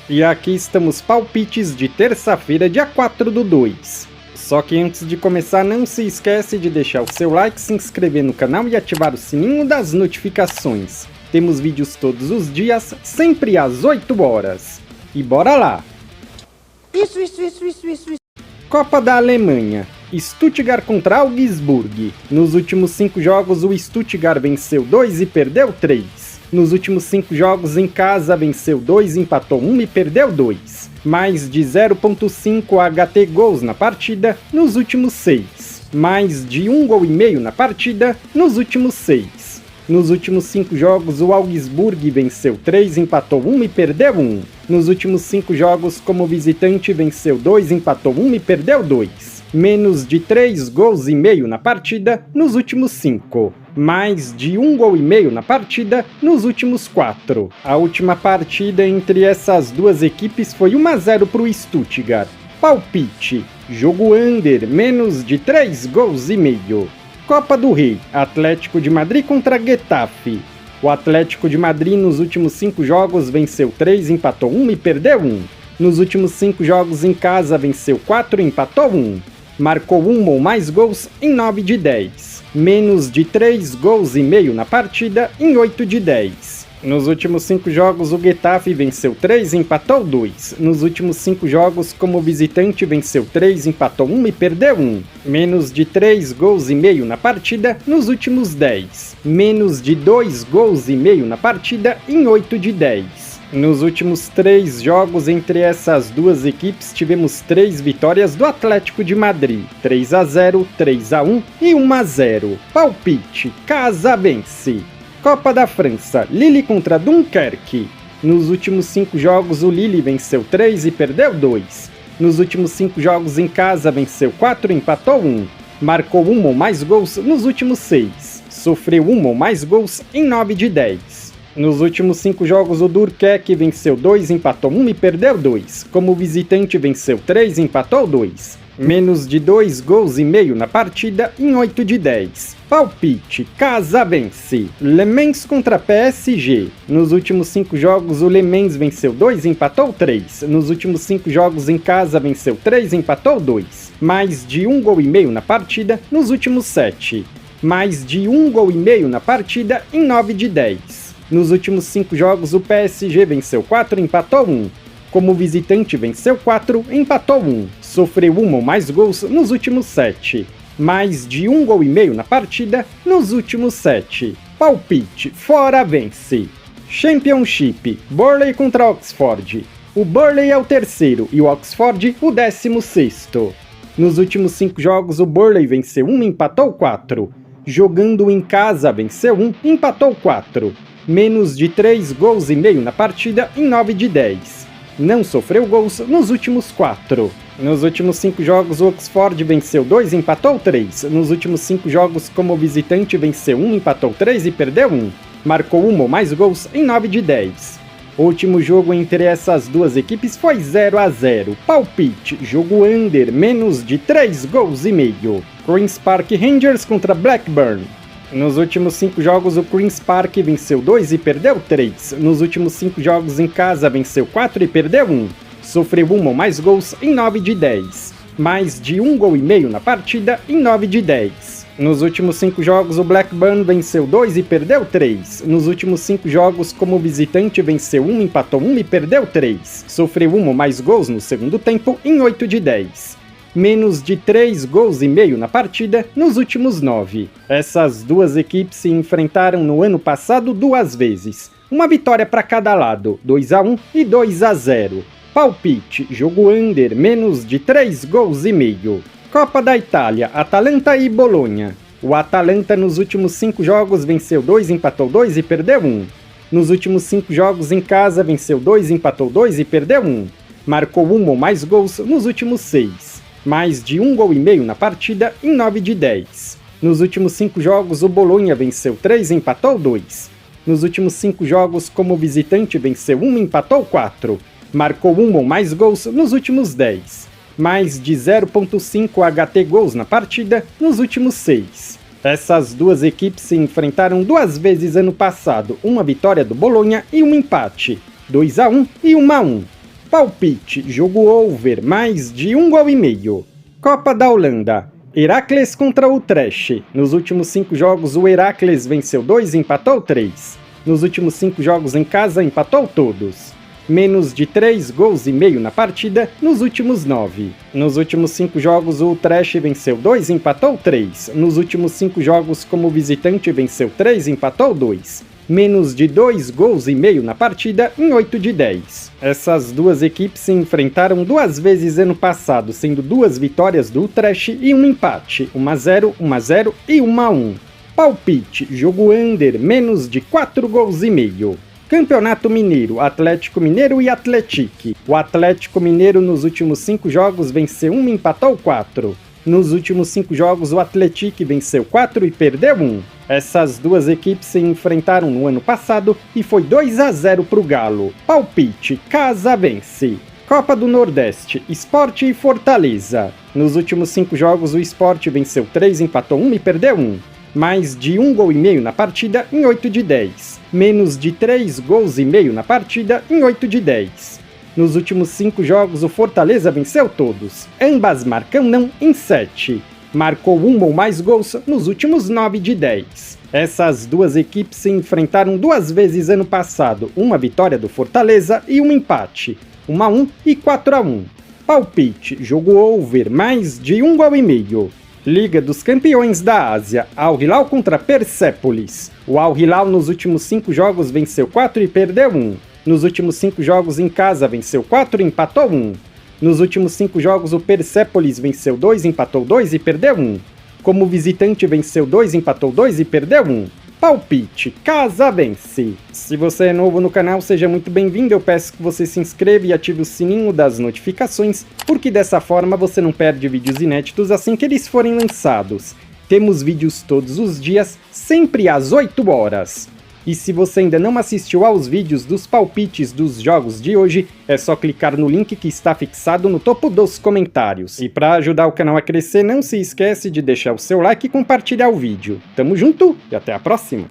E aqui estamos palpites de terça-feira, dia 4/2. Só que antes de começar, não se esquece de deixar o seu like, se inscrever no canal e ativar o sininho das notificações. Temos vídeos todos os dias, sempre às 8 horas. E bora lá! Isso. Copa da Alemanha. Stuttgart contra Augsburg. Nos últimos 5 jogos, o Stuttgart venceu 2 e perdeu 3. Nos últimos 5 jogos em casa, venceu 2, empatou 1 e perdeu 2. Mais de 0.5 HT gols na partida nos últimos 6. Mais de 1,5 gol na partida nos últimos 6. Nos últimos 5 jogos, o Augsburg venceu 3, empatou 1 e perdeu 1. Nos últimos 5 jogos, como visitante, venceu 2, empatou 1 e perdeu 2. Menos de 3,5 gols na partida nos últimos 5. Mais de 1,5 gol na partida nos últimos 4. A última partida entre essas duas equipes foi 1-0 para o Stuttgart. Palpite: jogo under, menos de 3,5 gols. Copa do Rei, Atlético de Madrid contra Getafe. O Atlético de Madrid nos últimos 5 jogos venceu 3, empatou 1 e perdeu 1. Nos últimos 5 jogos em casa venceu 4 e empatou 1. Marcou 1 ou mais gols em 9 de 10. Menos de 3,5 gols na partida em 8 de 10. Nos últimos 5 jogos, o Getafe venceu 3 e empatou 2. Nos últimos 5 jogos, como visitante, venceu 3, empatou 1 e perdeu 1. Menos de 3,5 gols na partida nos últimos 10. Menos de 2,5 gols na partida em 8 de 10. Nos últimos 3 jogos entre essas duas equipes, tivemos 3 vitórias do Atlético de Madrid: 3-0, 3-1 e 1-0. Palpite: casa vence. Copa da França, Lille contra Dunkerque. Nos últimos 5 jogos, o Lille venceu 3 e perdeu 2. Nos últimos 5 jogos em casa, venceu 4 e empatou 1. Marcou 1 ou mais gols nos últimos 6. Sofreu 1 ou mais gols em 9 de 10. Nos últimos 5 jogos, o Dunkerque venceu 2, empatou 1 e perdeu 2. Como visitante, venceu 3 e empatou 2. Menos de 2,5 gols na partida em 8 de 10. Palpite: casa vence. Le Mans contra PSG. Nos últimos 5 jogos, o Le Mans venceu 2 e empatou 3. Nos últimos 5 jogos em casa, venceu 3 e empatou 2. Mais de 1,5 gol na partida nos últimos 7. Mais de 1,5 gol na partida em 9 de 10. Nos últimos 5 jogos, o PSG venceu 4 e empatou 1. Como visitante, venceu 4 e empatou 1. Sofreu 1 ou mais gols nos últimos 7. Mais de 1,5 gol na partida nos últimos 7. Palpite: fora vence. Championship, Burnley contra Oxford. O Burnley é o terceiro e o Oxford o 16º. Nos últimos 5 jogos, o Burnley venceu 1 e empatou 4. Jogando em casa, venceu 1 e empatou 4. Menos de 3,5 gols na partida em 9 de 10. Não sofreu gols nos últimos 4. Nos últimos 5 jogos, o Oxford venceu 2 e empatou 3. Nos últimos 5 jogos, como visitante, venceu 1, empatou 3 e perdeu 1. Marcou 1 ou mais gols em 9 de 10. O último jogo entre essas duas equipes foi 0-0. Palpite: jogo under, menos de 3,5 gols. Queen's Park Rangers contra Blackburn. Nos últimos 5 jogos, o Queen's Park venceu 2 e perdeu 3. Nos últimos 5 jogos em casa, venceu 4 e perdeu 1. Sofreu 1 ou mais gols em 9 de 10. Mais de 1,5 gol na partida em 9 de 10. Nos últimos 5 jogos, o Blackburn venceu 2 e perdeu 3. Nos últimos 5 jogos, como visitante, venceu 1, empatou 1 e perdeu 3. Sofreu 1 ou mais gols no segundo tempo em 8 de 10. Menos de 3,5 gols na partida nos últimos 9. Essas duas equipes se enfrentaram no ano passado 2 vezes. Uma vitória para cada lado, 2-1 e 2-0. Palpite: jogo under, menos de 3,5 gols. Copa da Itália, Atalanta e Bolonha. O Atalanta nos últimos 5 jogos venceu 2, empatou 2 e perdeu 1. Nos últimos 5 jogos em casa, venceu 2, empatou 2 e perdeu 1. Marcou 1 ou mais gols nos últimos 6. Mais de 1,5 gol na partida em 9 de 10. Nos últimos 5 jogos, o Bolonha venceu 3 e empatou 2. Nos últimos 5 jogos, como visitante, venceu 1 e empatou 4. Marcou 1 ou mais gols nos últimos 10. Mais de 0.5 HT gols na partida nos últimos 6. Essas duas equipes se enfrentaram 2 vezes ano passado, uma vitória do Bolonha e um empate, 2-1 e 1-1. Palpite, jogo over, mais de 1,5 gols. Copa da Holanda, Heracles contra Utrecht. Nos últimos 5 jogos, o Heracles venceu 2 e empatou 3. Nos últimos 5 jogos em casa, empatou todos. Menos de 3,5 gols na partida nos últimos 9. Nos últimos 5 jogos, o Utrecht venceu 2 e empatou 3. Nos últimos 5 jogos como visitante, venceu 3 e empatou 2. Menos de 2,5 gols na partida em 8 de 10. Essas duas equipes se enfrentaram 2 vezes ano passado, sendo 2 vitórias do Utrecht e um empate, 1-0, 1-0 e 1-1. Palpite, jogo under, menos de 4,5 gols. Campeonato Mineiro, Atlético Mineiro e Atletique. O Atlético Mineiro nos últimos 5 jogos venceu 1 e empatou 4. Nos últimos 5 jogos, o Atletique venceu 4 e perdeu 1. Essas duas equipes se enfrentaram no ano passado e foi 2-0 pro Galo. Palpite, casa vence. Copa do Nordeste, Sport e Fortaleza. Nos últimos 5 jogos, o Sport venceu 3, empatou 1 e perdeu 1. Mais de 1,5 gol na partida em 8 de 10. Menos de 3,5 gols na partida em 8 de 10. Nos últimos 5 jogos, o Fortaleza venceu todos. Ambas marcam não em 7. Marcou 1 ou mais gols nos últimos 9 de 10. Essas duas equipes se enfrentaram 2 vezes ano passado, uma vitória do Fortaleza e um empate, 1-1 e 4-1. Palpite, jogo over, mais de 1,5 gol. Liga dos Campeões da Ásia, Al Hilal contra Persepolis. O Al Hilal nos últimos 5 jogos venceu 4 e perdeu 1. Nos últimos 5 jogos em casa venceu 4 e empatou 1. Nos últimos 5 jogos o Persepolis venceu 2, empatou 2 e perdeu 1. Como visitante venceu 2, empatou 2 e perdeu 1. Palpite, casa vence. Se você é novo no canal, seja muito bem-vindo. Eu peço que você se inscreva e ative o sininho das notificações, porque dessa forma você não perde vídeos inéditos assim que eles forem lançados. Temos vídeos todos os dias, sempre às 8 horas. E se você ainda não assistiu aos vídeos dos palpites dos jogos de hoje, é só clicar no link que está fixado no topo dos comentários. E para ajudar o canal a crescer, não se esquece de deixar o seu like e compartilhar o vídeo. Tamo junto e até a próxima!